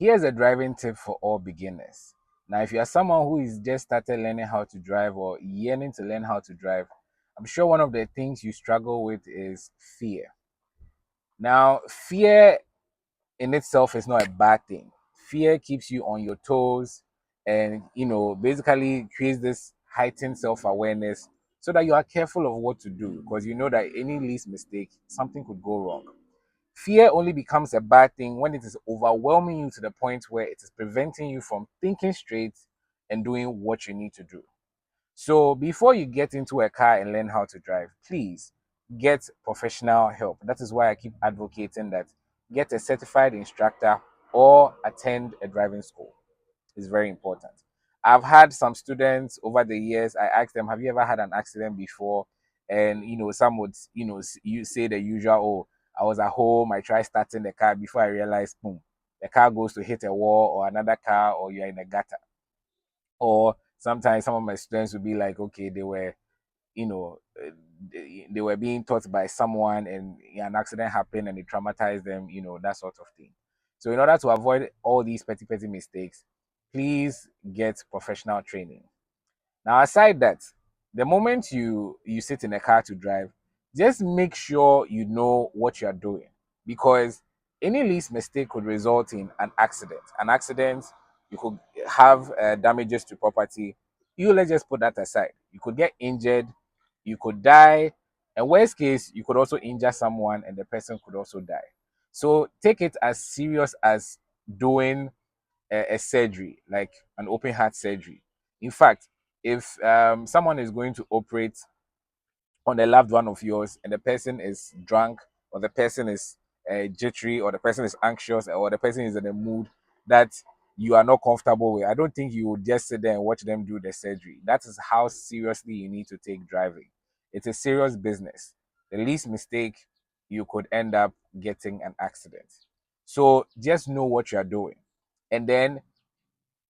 Here's a driving tip for all beginners. Now, if you are someone who is just started learning how to drive or yearning to learn how to drive, I'm sure one of the things you struggle with is fear. Now, fear in itself is not a bad thing. Fear keeps you on your toes and, basically creates this heightened self-awareness so that you are careful of what to do because you know that any least mistake, something could go wrong. Fear only becomes a bad thing when it is overwhelming you to the point where it is preventing you from thinking straight and doing what you need to do. So before you get into a car and learn how to drive, please get professional help. That is why I keep advocating that get a certified instructor or attend a driving school. It's very important. I've had some students over the years, I asked them, have you ever had an accident before? And some would, you say the usual, oh, I was at home, I tried starting the car before I realized, boom, the car goes to hit a wall or another car or you're in a gutter. Or sometimes some of my students would be like, okay, they were, you know, they were being taught by someone and an accident happened and it traumatized them, that sort of thing. So in order to avoid all these petty mistakes, please get professional training. Now, aside that, the moment you sit in a car to drive, just make sure you know what you are doing because any least mistake could result in an accident. An accident, you could have damages to property. Let's just put that aside. You could get injured, you could die, and worst case, you could also injure someone, and the person could also die. So take it as serious as doing a surgery, like an open heart surgery. In fact, if someone is going to operate on a loved one of yours and the person is drunk or the person is jittery or the person is anxious or the person is in a mood that you are not comfortable with, I don't think you would just sit there and watch them do the surgery. That is how seriously you need to take driving. It's a serious business. The least mistake, you could end up getting an accident. So just know what you are doing. And then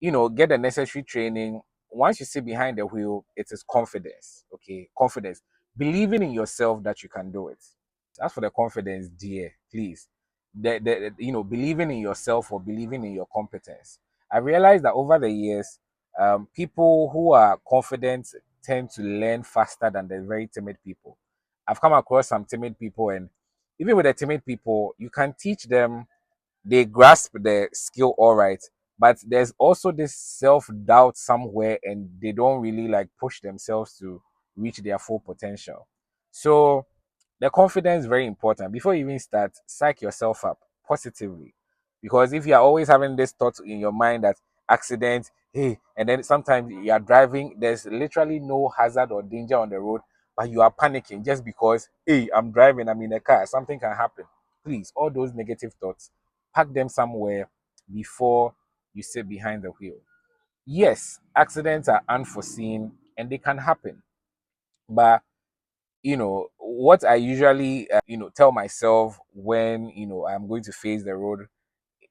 get the necessary training. Once you sit behind the wheel, it is confidence. Okay, confidence, believing in yourself that you can do it. As for the confidence, dear, please, believing in yourself or believing in your competence. I realized that over the years, people who are confident tend to learn faster than the very timid people. I've come across some timid people, and even with the timid people, you can teach them, they grasp the skill all right, but there's also this self-doubt somewhere and they don't really like push themselves to reach their full potential. So the confidence is very important. Before you even start, psych yourself up positively, because if you're always having this thought in your mind that accident, hey, and then sometimes you're driving, there's literally no hazard or danger on the road, but you are panicking just because, hey, I'm driving, I'm in a car, something can happen. Please, all those negative thoughts, pack them somewhere before you sit behind the wheel. Yes, accidents are unforeseen and they can happen. But what I usually tell myself when I'm going to face the road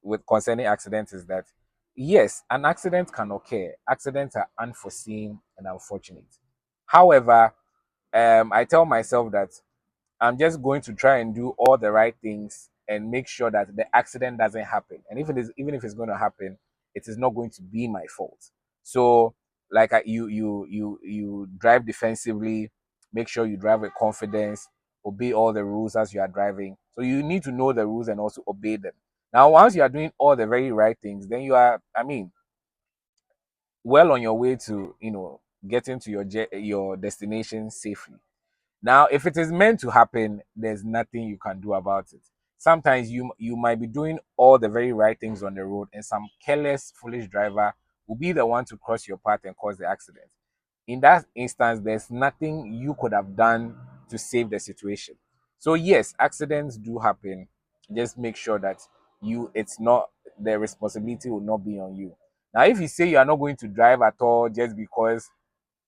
with concerning accidents is that yes, an accident can occur. Accidents are unforeseen and unfortunate. However, I tell myself that I'm just going to try and do all the right things and make sure that the accident doesn't happen. And if it is, even if it's going to happen, it is not going to be my fault. So, like you drive defensively, make sure you drive with confidence, obey all the rules as you are driving. So you need to know the rules and also obey them. Now, once you are doing all the very right things, then you are, I mean, well on your way to getting to your destination safely. Now, if it is meant to happen, there's nothing you can do about it. Sometimes you might be doing all the very right things on the road, and some careless, foolish driver will be the one to cross your path and cause the accident. In that instance, there's nothing you could have done to save the situation. So yes, accidents do happen. Just make sure that it's not, the responsibility will not be on you. Now, if you say you are not going to drive at all just because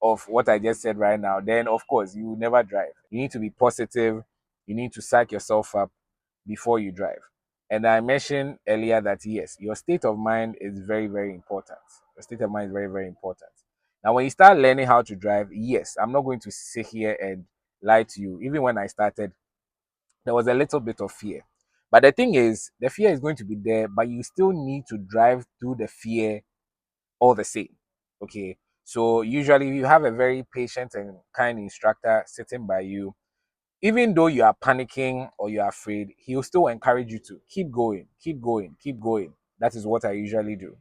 of what I just said right now, then of course you will never drive. You need to be positive. You need to psych yourself up before you drive. And I mentioned earlier that yes, your state of mind is very, very important. Your state of mind is very, very important. Now, when you start learning how to drive, yes, I'm not going to sit here and lie to you. Even when I started, there was a little bit of fear. But the thing is, the fear is going to be there, but you still need to drive through the fear all the same. Okay. So usually you have a very patient and kind instructor sitting by you. Even though you are panicking or you are afraid, he'll still encourage you to keep going, keep going, keep going. That is what I usually do.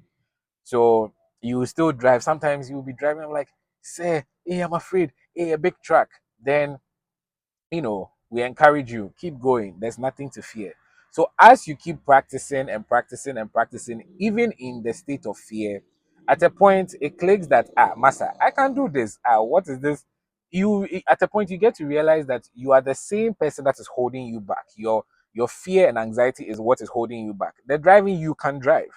So you will still drive. Sometimes you'll be driving, I'm like, say, hey, I'm afraid, hey, a big truck. Then we encourage you, keep going. There's nothing to fear. So as you keep practicing and practicing and practicing, even in the state of fear, at a point it clicks that massa, I can do this. What is this? At a point you get to realize that you are the same person that is holding you back. Your fear and anxiety is what is holding you back. The driving you can drive.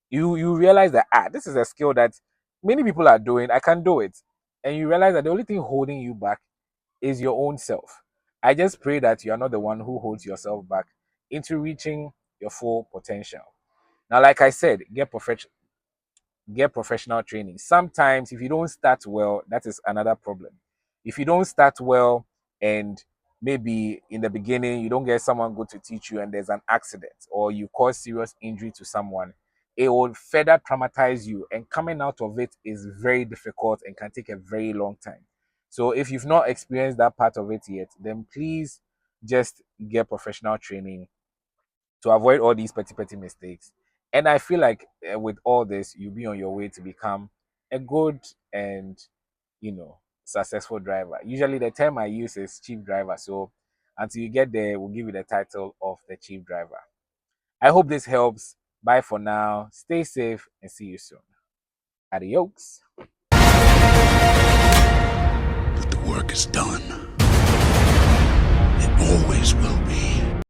You realize that this is a skill that many people are doing. I can do it. And you realize that the only thing holding you back is your own self. I just pray that you are not the one who holds yourself back into reaching your full potential. Now, like I said, get professional training. Sometimes, if you don't start well, that is another problem. If you don't start well, and maybe in the beginning you don't get someone good to teach you, and there's an accident or you cause serious injury to someone, it will further traumatize you, and coming out of it is very difficult and can take a very long time. So if you've not experienced that part of it yet, then please just get professional training to avoid all these petty mistakes. And I feel like with all this, you'll be on your way to become a good and successful driver. Usually, the term I use is chief driver. So until you get there, we'll give you the title of the chief driver. I hope this helps. Bye for now. Stay safe and see you soon. Adios. But the work is done. It always will be.